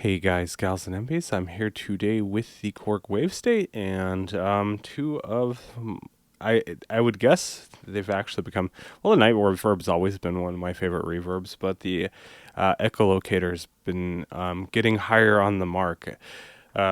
Hey guys, gals, and MPs. I'm here today with the Korg Wavestate, and two of I would guess they've actually become, well, the night reverb's always been one of my favorite reverbs, but the echolocator's been getting higher on the mark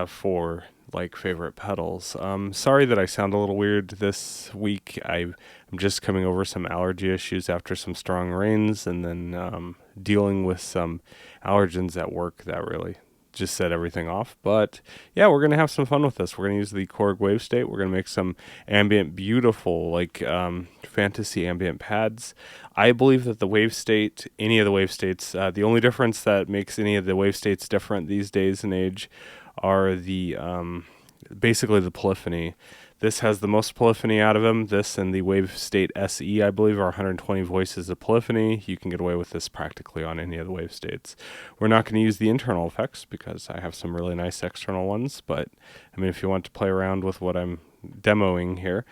for like favorite pedals. Sorry that I sound a little weird this week. I'm just coming over some allergy issues after some strong rains, and then dealing with some allergens at work that really just set everything off. But yeah, we're gonna have some fun with this. We're gonna use the Korg Wavestate. We're gonna make some ambient, beautiful, like fantasy ambient pads. I believe that the Wavestate, any of the Wavestates, the only difference that makes any of the Wavestates different these days and age are the basically the polyphony. This has the most polyphony out of them. This and the Wavestate SE, I believe, are 120 voices of polyphony. You can get away with this practically on any of the Wavestates. We're not going to use the internal effects because I have some really nice external ones, but I mean, if you want to play around with what I'm demoing here,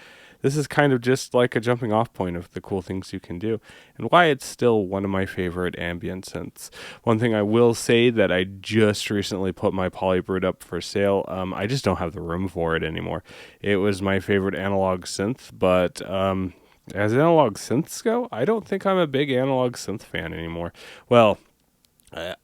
this is kind of just like a jumping off point of the cool things you can do and why it's still one of my favorite ambient synths. One thing I will say that I just recently put my Polybrute up for sale. I just don't have the room for it anymore. It was my favorite analog synth, but as analog synths go, I don't think I'm a big analog synth fan anymore. Well,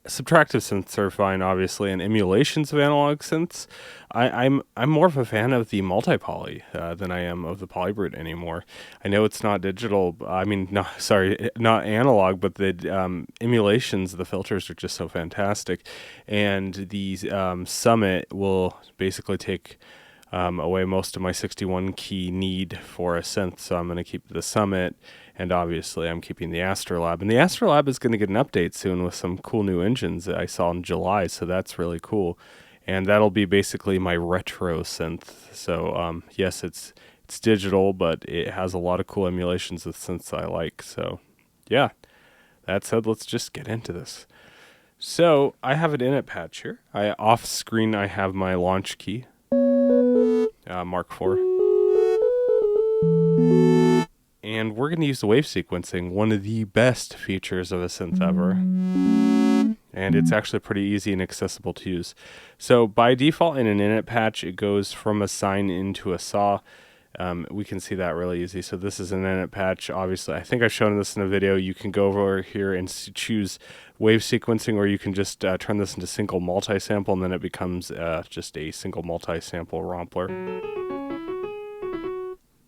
subtractive synths are fine, obviously, and emulations of analog synths. I'm more of a fan of the multi-poly than I am of the Polybrute anymore. I know it's not digital. I mean, no, sorry, not analog, but the emulations, the filters are just so fantastic, and the Summit will basically take away most of my 61 key need for a synth, so I'm going to keep the Summit, and obviously I'm keeping the Astrolab. And the Astrolab is going to get an update soon with some cool new engines that I saw in July, so that's really cool. And that'll be basically my retro synth. So yes, it's digital, but it has a lot of cool emulations of synths I like. So yeah, that said, let's just get into this. So I have an init patch here. Off screen I have my launch key. Mark IV. And we're going to use the wave sequencing, one of the best features of a synth ever. And it's actually pretty easy and accessible to use. So by default in an init patch, it goes from a sine into a saw. We can see that really easy. So this is an init patch. Obviously, I think I've shown this in a video. You can go over here and choose wave sequencing, or you can just turn this into single multi-sample, and then it becomes just a single multi-sample rompler.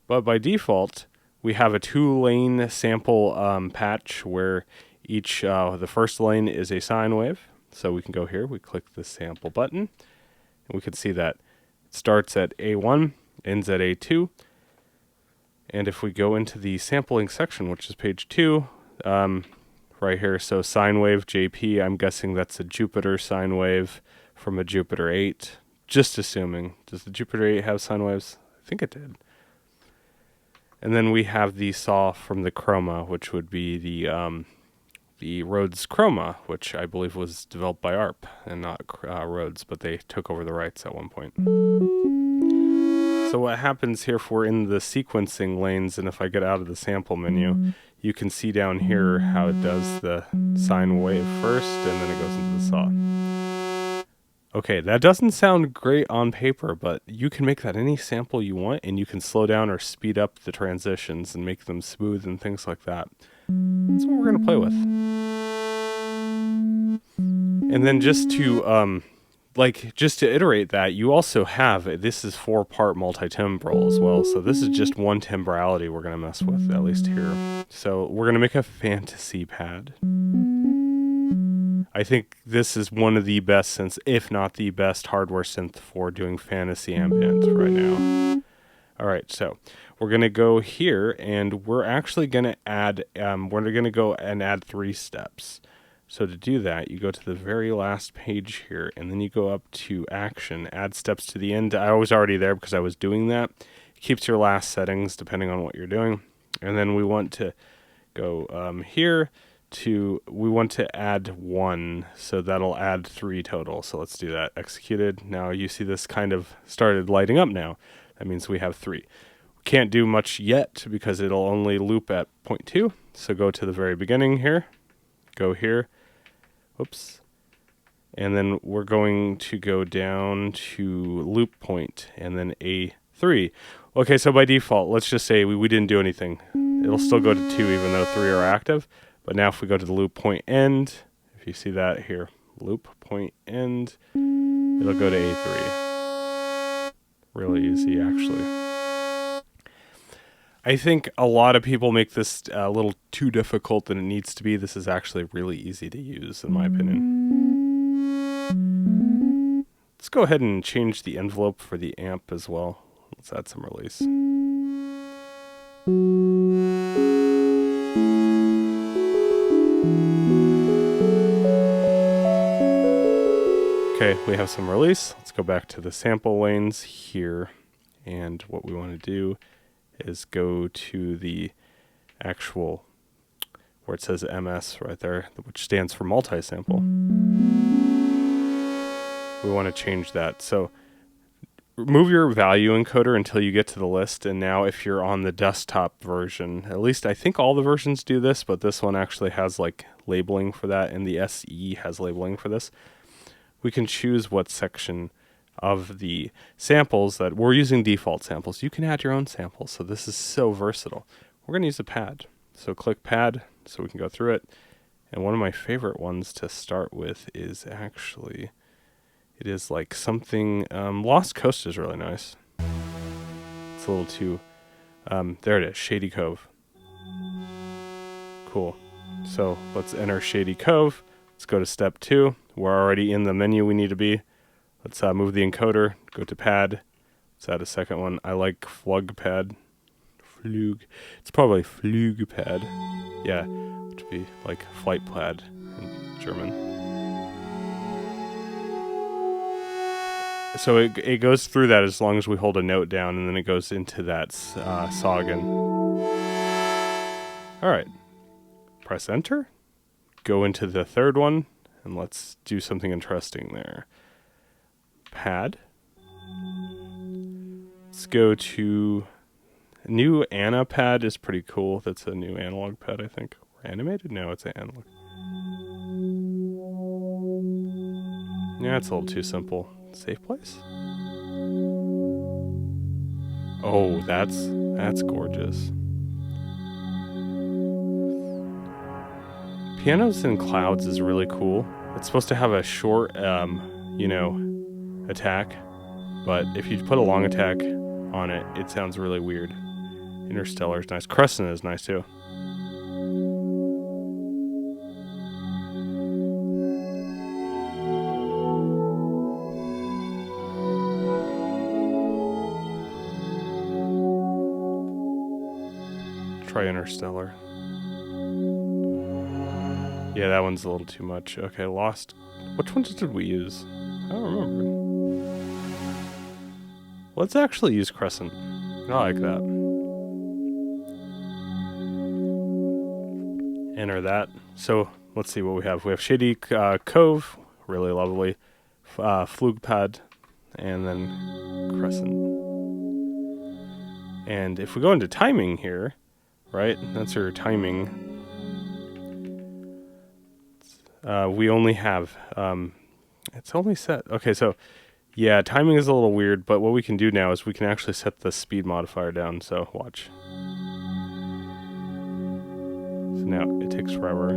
But by default, we have a 2-lane sample patch where each the first lane is a sine wave. So we can go here, we click the sample button, and we can see that it starts at A1, ends at A2. And if we go into the sampling section, which is page 2, right here, so sine wave JP, I'm guessing that's a Jupiter sine wave from a Jupiter 8. Just assuming. Does the Jupiter 8 have sine waves? I think it did. And then we have the saw from the Chroma, which would be the Rhodes Chroma, which I believe was developed by ARP and not Rhodes, but they took over the rights at one point. So what happens here if we're in the sequencing lanes, and if I get out of the sample menu, you can see down here how it does the sine wave first, and then it goes into the saw. Okay, that doesn't sound great on paper, but you can make that any sample you want, and you can slow down or speed up the transitions and make them smooth and things like that. That's what we're going to play with. And then just to iterate that, you also have, this is 4-part multi-timbral as well, so this is just one timbrality we're going to mess with, at least here. So we're going to make a fantasy pad. I think this is one of the best synths, if not the best hardware synth for doing fantasy ambient right now. Alright, so we're going to go here, and we're actually going to add, we're going to go and add 3 steps. So to do that, you go to the very last page here, and then you go up to action, add steps to the end. I was already there because I was doing that. It keeps your last settings depending on what you're doing. And then we want to go here we want to add 1, so that'll add 3 total. So let's do that. Executed. Now you see this kind of started lighting up now. That means we have 3. We can't do much yet because it'll only loop at 0.2. So go to the very beginning here. Go here. Oops. And then we're going to go down to loop point and then A3. Okay, so by default, let's just say we didn't do anything. It'll still go to 2 even though 3 are active. But now if we go to the loop point end, if you see that here, loop point end, it'll go to A3. Really easy, actually. I think a lot of people make this a little too difficult than it needs to be. This is actually really easy to use, in my opinion. Let's go ahead and change the envelope for the amp as well. Let's add some release. Okay, we have some release. Let's go back to the sample lanes here. And what we want to do is go to the actual, where it says MS right there, which stands for multi-sample. We want to change that. So remove your value encoder until you get to the list. And now if you're on the desktop version, at least I think all the versions do this, but this one actually has like labeling for that, and the SE has labeling for this. We can choose what section of the samples that we're using default samples. You can add your own samples, so this is so versatile. We're going to use a pad. So click pad so we can go through it. And one of my favorite ones to start with is actually, it is like something, Lost Coast is really nice. It's a little too, there it is, Shady Cove. Cool. So let's enter Shady Cove. Let's go to step 2. We're already in the menu we need to be. Let's move the encoder, go to pad. Let's add a second one. I like flug pad. Flug. It's probably flug pad. Yeah, which would be like flight pad in German. So it goes through that as long as we hold a note down, and then it goes into that Sagen. All right. Press enter. Go into the third one, and let's do something interesting there. Pad. Let's go to new Ana pad is pretty cool. That's a new analog pad, I think. Or animated? No, it's an analog. Yeah, it's a little too simple. Safe place? Oh, that's gorgeous. Pianos in Clouds is really cool. It's supposed to have a short, attack, but if you put a long attack on it, it sounds really weird. Interstellar is nice. Crescent is nice too. Try Interstellar. Yeah, that one's a little too much. Okay, Lost. Which ones did we use? I don't remember. Let's actually use Crescent. I like that. Enter that. So let's see what we have. We have Shady Cove, really lovely. Flugpad, and then Crescent. And if we go into timing here, right? That's your timing. We only have, it's only set, okay, so, yeah, timing is a little weird, but what we can do now is we can actually set the speed modifier down, so watch. So now it takes forever.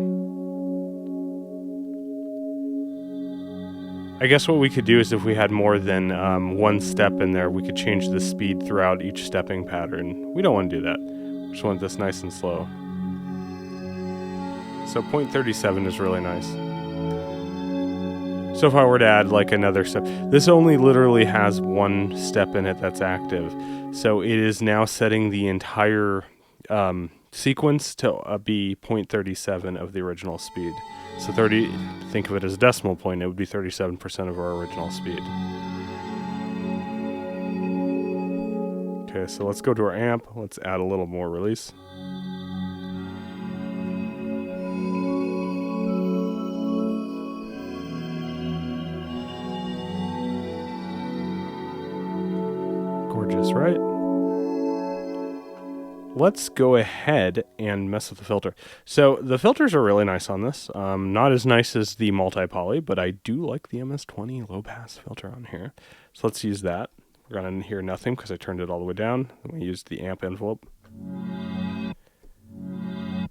I guess what we could do is if we had more than one step in there, we could change the speed throughout each stepping pattern. We don't want to do that. We just want this nice and slow. So 0.37 is really nice. So if I were to add like another step, this only literally has one step in it that's active. So it is now setting the entire sequence to be 0.37 of the original speed. So think of it as a decimal point, it would be 37% of our original speed. Okay, so let's go to our amp. Let's add a little more release. Gorgeous, right? let's go ahead and mess with the filter. So the filters are really nice on this. Not as nice as the multi-poly, but I do like the MS-20 low-pass filter on here. So let's use that. We're going to hear nothing because I turned it all the way down. Then we used the amp envelope.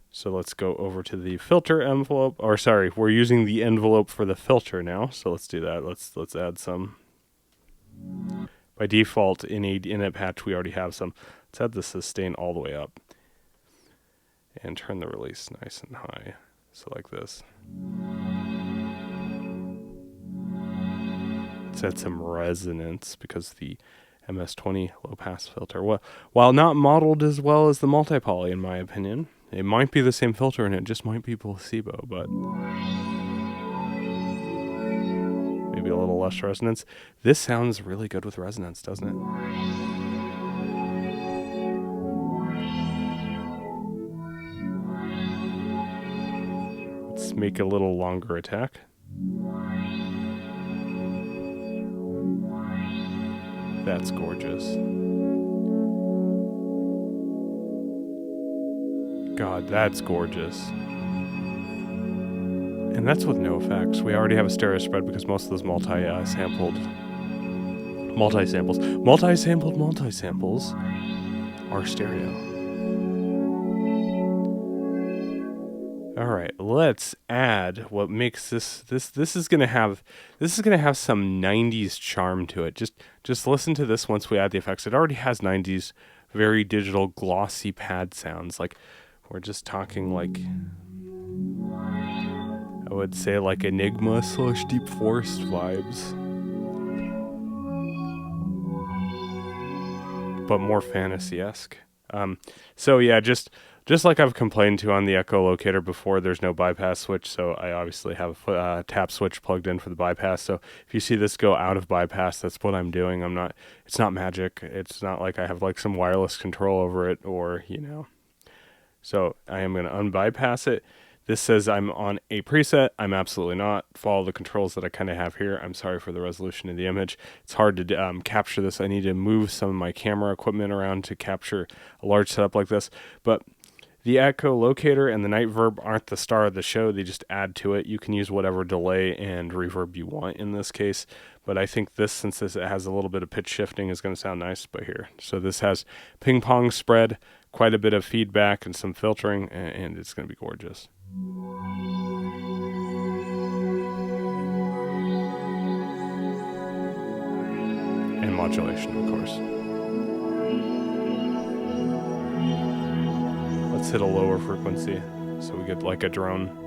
So let's go over to the filter envelope. Or sorry, we're using the envelope for the filter now. So let's do that. Let's add some. By default, in a patch, we already have some. Let's add the sustain all the way up. And turn the release nice and high. So like this. Let's add some resonance because the MS-20 low-pass filter, while not modeled as well as the multi-poly, in my opinion, it might be the same filter and it just might be placebo, but maybe a little less resonance. This sounds really good with resonance, doesn't it? Let's make a little longer attack. That's gorgeous. God, that's gorgeous. And that's with no effects. We already have a stereo spread because most of those multi-samples are stereo. All right, let's add what makes this is gonna have some 90s charm to it. Just listen to this once we add the effects. It already has 90s very digital glossy pad sounds. Like we're just talking like I would say like Enigma / Deep Forest vibes. But more fantasy-esque. So yeah, just like I've complained to on the echolocator before, there's no bypass switch, so I obviously have a tap switch plugged in for the bypass. So if you see this go out of bypass, that's what I'm doing. It's not magic. It's not like I have like some wireless control over it or, you know. So I am going to unbypass it. This says I'm on a preset. I'm absolutely not. Follow the controls that I kind of have here. I'm sorry for the resolution of the image. It's hard to capture this. I need to move some of my camera equipment around to capture a large setup like this. But the echolocator and the night verb aren't the star of the show. They just add to it. You can use whatever delay and reverb you want in this case. But I think this, since this has a little bit of pitch shifting, is going to sound nice by here. So this has ping pong spread, quite a bit of feedback and some filtering, and it's going to be gorgeous. And modulation, of course. Let's hit a lower frequency so we get like a drone.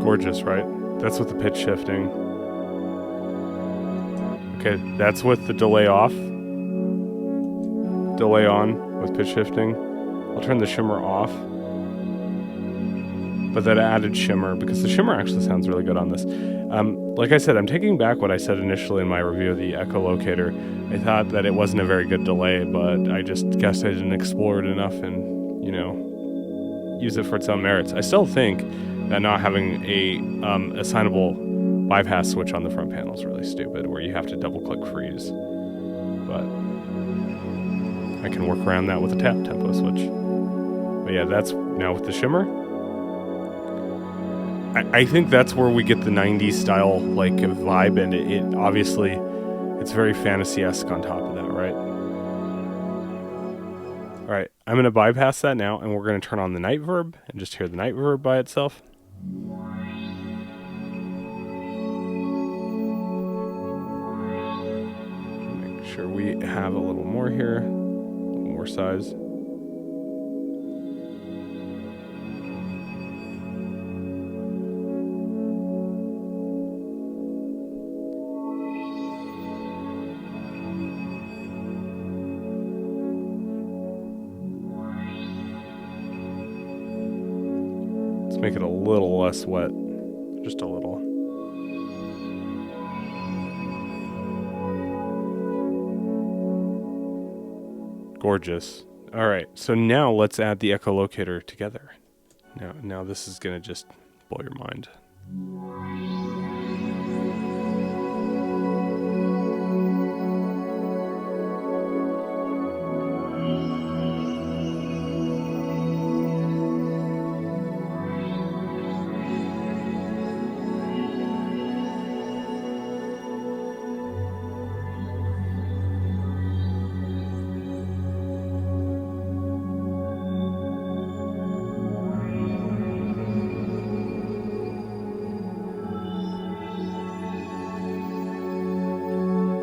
Gorgeous, right? That's with the pitch shifting. Okay, that's with the delay off. Delay on with pitch shifting. I'll turn the shimmer off. But that added shimmer, because the shimmer actually sounds really good on this. Like I said, I'm taking back what I said initially in my review of the echolocator. I thought that it wasn't a very good delay, but I just guess I didn't explore it enough and, you know, use it for its own merits. I still think that not having a assignable bypass switch on the front panel is really stupid, where you have to double-click freeze. But I can work around that with a tap tempo switch. But yeah, that's now with the shimmer. I think that's where we get the 90s style like vibe, and it obviously it's very fantasy-esque on top of that, right? All right, I'm going to bypass that now, and we're going to turn on the night verb and just hear the night verb by itself. Make sure we have a little more here, a little more size. Make it a little less wet, just a little. Gorgeous. All right, so now let's add the echolocator together. Now this is gonna just blow your mind.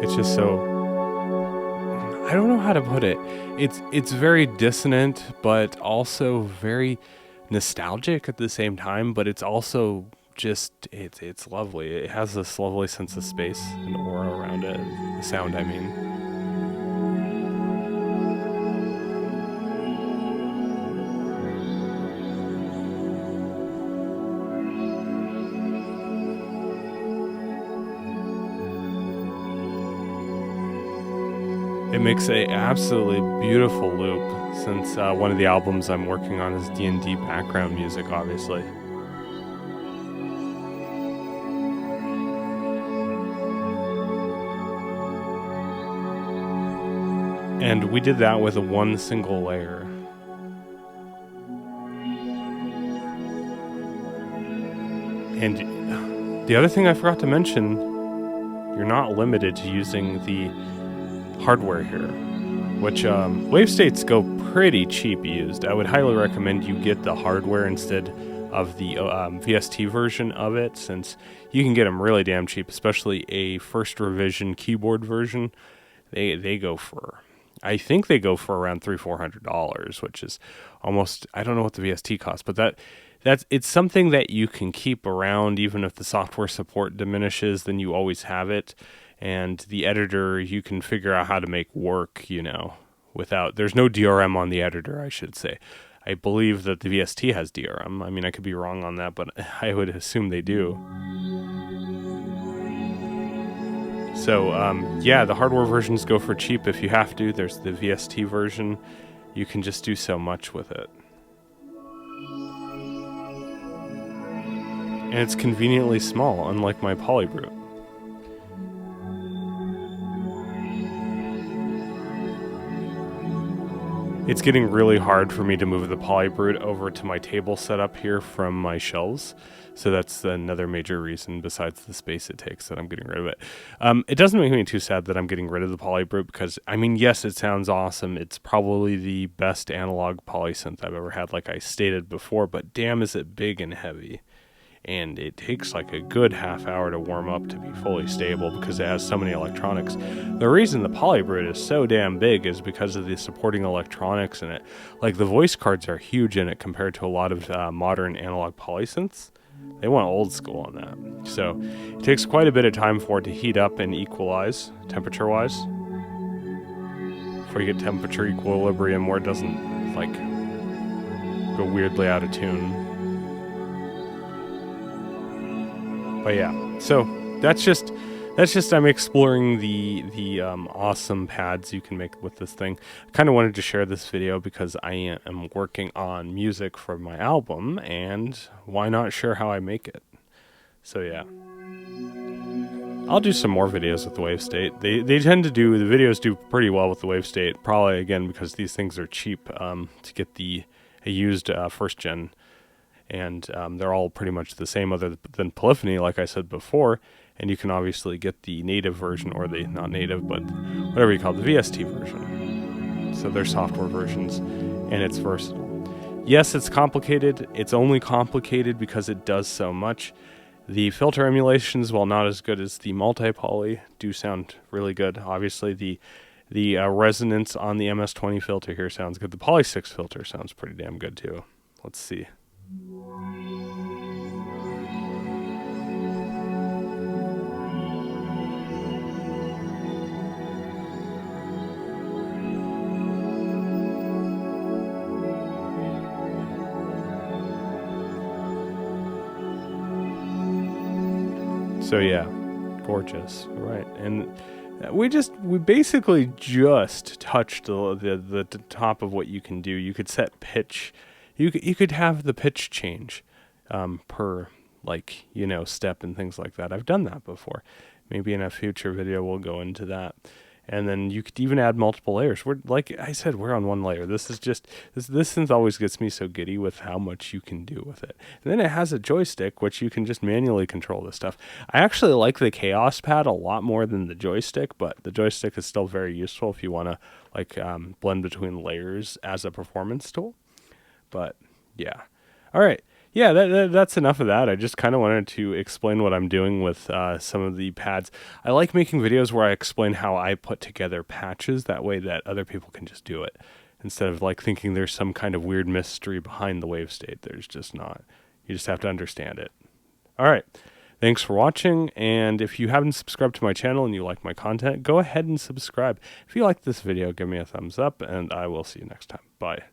It's just so, I don't know how to put it. It's very dissonant, but also very nostalgic at the same time. But it's also just it's lovely. It has this lovely sense of space and aura around it. The sound, I mean. It makes a absolutely beautiful loop, since one of the albums I'm working on is D&D background music, obviously. And we did that with one single layer. And the other thing I forgot to mention, you're not limited to using the hardware here, which Wavestates go pretty cheap used. I would highly recommend you get the hardware instead of the VST version of it, since you can get them really damn cheap, especially a first revision keyboard version. They go for, I think they go for around $300-400, which is almost, I don't know what the VST costs, but it's something that you can keep around. Even if the software support diminishes, then you always have it. And the editor, you can figure out how to make work, without, there's no DRM on the editor, I should say. I believe that the VST has DRM. I mean, I could be wrong on that, but I would assume they do. So, yeah, the hardware versions go for cheap if you have to. There's the VST version. You can just do so much with it. And it's conveniently small, unlike my Polybrute. It's getting really hard for me to move the Polybrute over to my table setup here from my shelves. So that's another major reason, besides the space it takes, that I'm getting rid of it. It doesn't make me too sad that I'm getting rid of the Polybrute, because, I mean, yes, it sounds awesome. It's probably the best analog polysynth I've ever had, like I stated before, but damn is it big and heavy. And it takes like a good half hour to warm up to be fully stable because it has so many electronics. The reason the Polybrute is so damn big is because of the supporting electronics in it. Like, the voice cards are huge in it compared to a lot of modern analog polysynths. They went old school on that. So it takes quite a bit of time for it to heat up and equalize temperature-wise, before you get temperature equilibrium where it doesn't like go weirdly out of tune. But yeah, so that's just I'm exploring the awesome pads you can make with this thing. I kind of wanted to share this video because I am working on music for my album, and why not share how I make it? So yeah, I'll do some more videos with the Wavestate. They tend to do, the videos do pretty well with the Wavestate, probably again because these things are cheap to get a used first gen. And they're all pretty much the same other than Polyphony, like I said before. And you can obviously get the native version, or the, not native, but whatever you call it, the VST version. So they're software versions, and it's versatile. Yes, it's complicated. It's only complicated because it does so much. The filter emulations, while not as good as the multi-poly, do sound really good. Obviously, the resonance on the MS-20 filter here sounds good. The Poly 6 filter sounds pretty damn good, too. Let's see. So yeah, gorgeous, right? And We basically just touched the top of what you can do. You could set pitch. You could have the pitch change per, like, you know, step and things like that. I've done that before. Maybe in a future video we'll go into that. And then you could even add multiple layers. We're, like I said, we're on one layer. This is just, this synth always gets me so giddy with how much you can do with it. And then it has a joystick, which you can just manually control this stuff. I actually like the Chaos Pad a lot more than the joystick, but the joystick is still very useful if you want to, like, blend between layers as a performance tool. But yeah. All right. Yeah, that's enough of that. I just kind of wanted to explain what I'm doing with some of the pads. I like making videos where I explain how I put together patches. That way that other people can just do it. Instead of like thinking there's some kind of weird mystery behind the Wavestate. There's just not. You just have to understand it. All right. Thanks for watching. And if you haven't subscribed to my channel and you like my content, go ahead and subscribe. If you like this video, give me a thumbs up and I will see you next time. Bye.